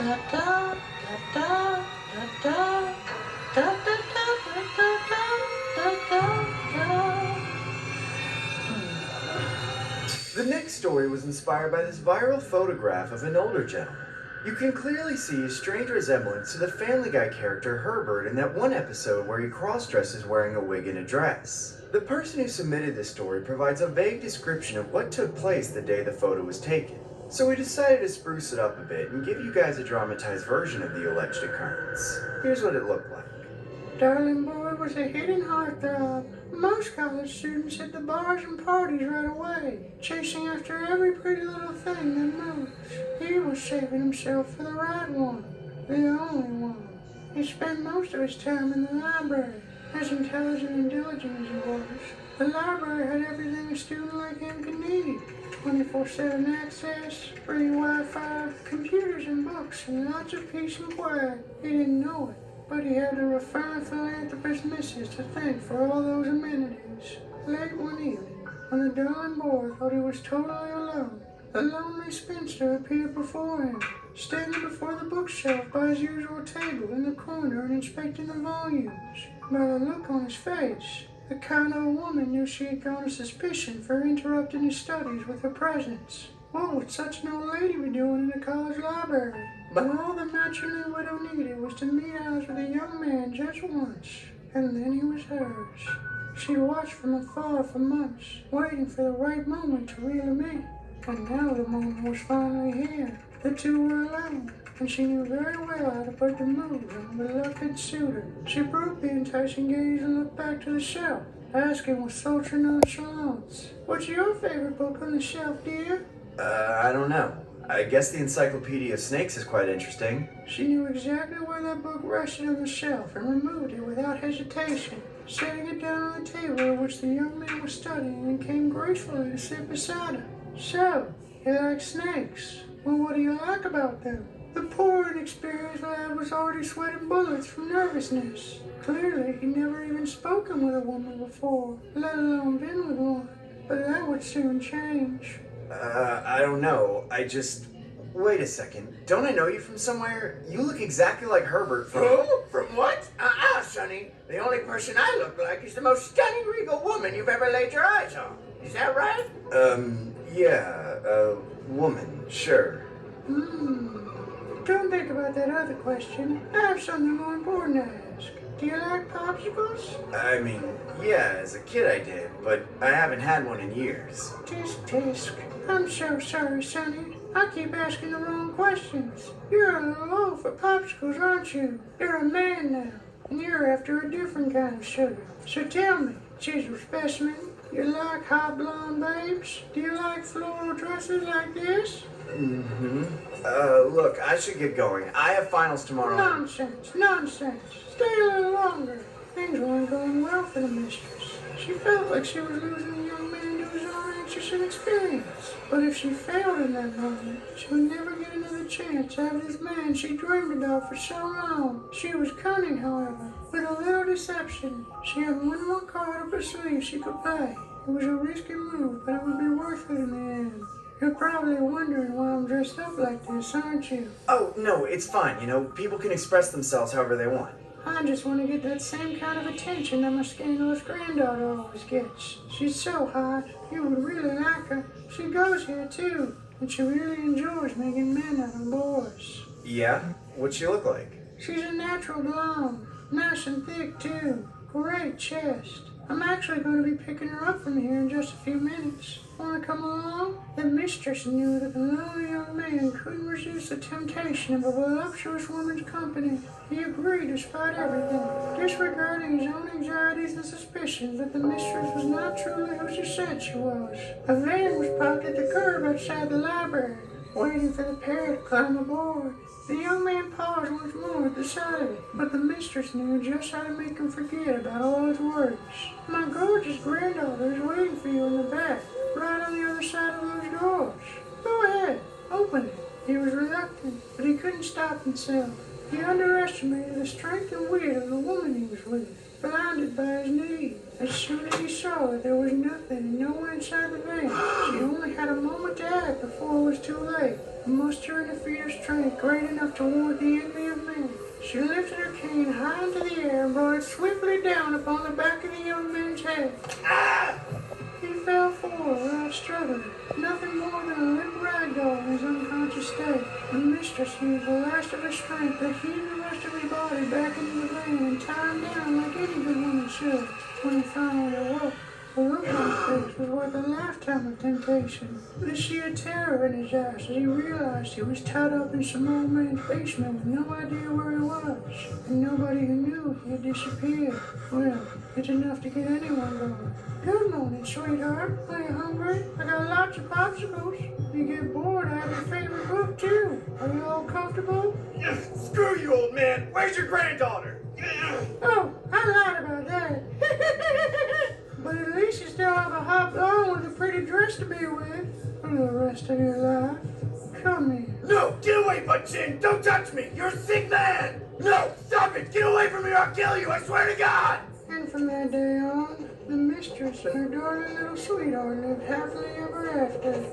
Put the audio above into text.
da da da da da da da da da da da. The next story was inspired by this viral photograph of an older gentleman. You can clearly see a strange resemblance to the Family Guy character Herbert in that one episode where he cross-dresses wearing a wig and a dress. The person who submitted this story provides a vague description of what took place the day the photo was taken. So we decided to spruce it up a bit and give you guys a dramatized version of the alleged occurrence. Here's what it looked like. Darling boy was a hidden heartthrob. Most college students hit the bars and parties right away, chasing after every pretty little thing that moves. He was saving himself for the right one, the only one. He spent most of his time in the library. As intelligent and diligent as he was, the library had everything a student like him could need. 24/7 access, free Wi-Fi, computers and books, and lots of peace and quiet. He didn't know it, but he had the refined philanthropist missus to thank for all those amenities. Late one evening, when the darling boy thought he was totally alone, the lonely spinster appeared before him, standing before the bookshelf by his usual table in the corner and inspecting the volumes. By the look on his face, the kind old woman knew she had grown a suspicion for interrupting his studies with her presence. What would such an old lady be doing in a college library? But all the matronly widow needed was to meet eyes with a young man just once, and then he was hers. She watched from afar for months, waiting for the right moment to reel him in. And now the moment was finally here. The two were alone, and she knew very well how to put the moves on the reluctant suitor. She broke the enticing gaze and looked back to the shelf, asking with sultry nonchalance, "What's your favorite book on the shelf, dear?" I don't know. I guess the Encyclopedia of Snakes is quite interesting. She knew exactly where that book rested on the shelf and removed it without hesitation, setting it down on the table at which the young man was studying, and came gracefully to sit beside her. "So, you like snakes? Well, what do you like about them?" The poor inexperienced lad was already sweating bullets from nervousness. Clearly, he'd never even spoken with a woman before, let alone been with one. But that would soon change. I don't know. Wait a second. Don't I know you from somewhere? You look exactly like Herbert from... Who? From what? Sonny. The only person I look like is the most stunning regal woman you've ever laid your eyes on. Is that right? Yeah, woman, sure. Don't think about that other question. I have something more important to ask. Do you like popsicles? I mean, yeah, as a kid I did, but I haven't had one in years. Tisk. I'm so sorry, Sonny. I keep asking the wrong questions. You're a little old for popsicles, aren't you? You're a man now, and you're after a different kind of sugar. So tell me, chisel specimen, you like hot blonde babes? Do you like floral dresses like this? Look, I should get going. I have finals tomorrow. Nonsense. Stay a little longer. Things weren't going well for the mistress. She felt like she was losing the young man to his own anxious inexperience. But if she failed in that moment, she would never get another chance to have this man she dreamed about for so long. She was cunning, however, with a little deception. She had one more card up her sleeve she could play. It was a risky move, but it would be worth it in the end. You're probably wondering why I'm dressed up like this, aren't you? Oh, no, it's fine. You know, people can express themselves however they want. I just want to get that same kind of attention that my scandalous granddaughter always gets. She's so hot. You would really like her. She goes here, too, and she really enjoys making men out of boys. Yeah? What'd she look like? She's a natural blonde. Nice and thick, too. Great chest. I'm actually going to be picking her up from here in just a few minutes. Want to come along? The mistress knew that the lonely young man couldn't resist the temptation of a voluptuous woman's company. He agreed despite everything, disregarding his own anxieties and suspicions that the mistress was not truly who she said she was. A van was parked at the curb outside the library, waiting for the pair to climb aboard. The young man paused once more at the sight of it, but the mistress knew just how to make him forget about all his worries. "My gorgeous granddaughter is waiting for you in the back, right on the other side of those doors. Go ahead, open it." He was reluctant, but he couldn't stop himself. He underestimated the strength and wit of the woman he was with, blinded by his need. As soon as he saw that there was nothing and no one inside the van, she only had a moment to act before it was too late. mustering a feat of strength great enough to warrant the envy of men. She lifted her cane high into the air and brought it swiftly down upon the back of the young man's head. Ah! He fell forward without struggling, nothing more than a limp rag doll in his unconscious state. The mistress used the last of her strength to heave the rest of his body back into the van and tie him down like any good woman should. When he finally awoke, the look on his face was worth a lifetime of temptation. The sheer terror in his eyes as he realized he was tied up in some old man's basement with no idea where he was, and nobody who knew he had disappeared. Well, it's enough to get anyone going. Good morning, sweetheart. Are you hungry? I got lots of popsicles. If you get bored, I have your favorite book, too. Are you all comfortable? Screw you, old man. Where's your granddaughter? Oh, I lied about that. But at least you still have a hot blonde with a pretty dress to be with for the rest of your life. Come here. No, get away, Bud Chin. Don't touch me. You're a sick man. No, stop it. Get away from me or I'll kill you. I swear to God. And from that day on, the mistress and her darling little sweetheart lived happily ever after.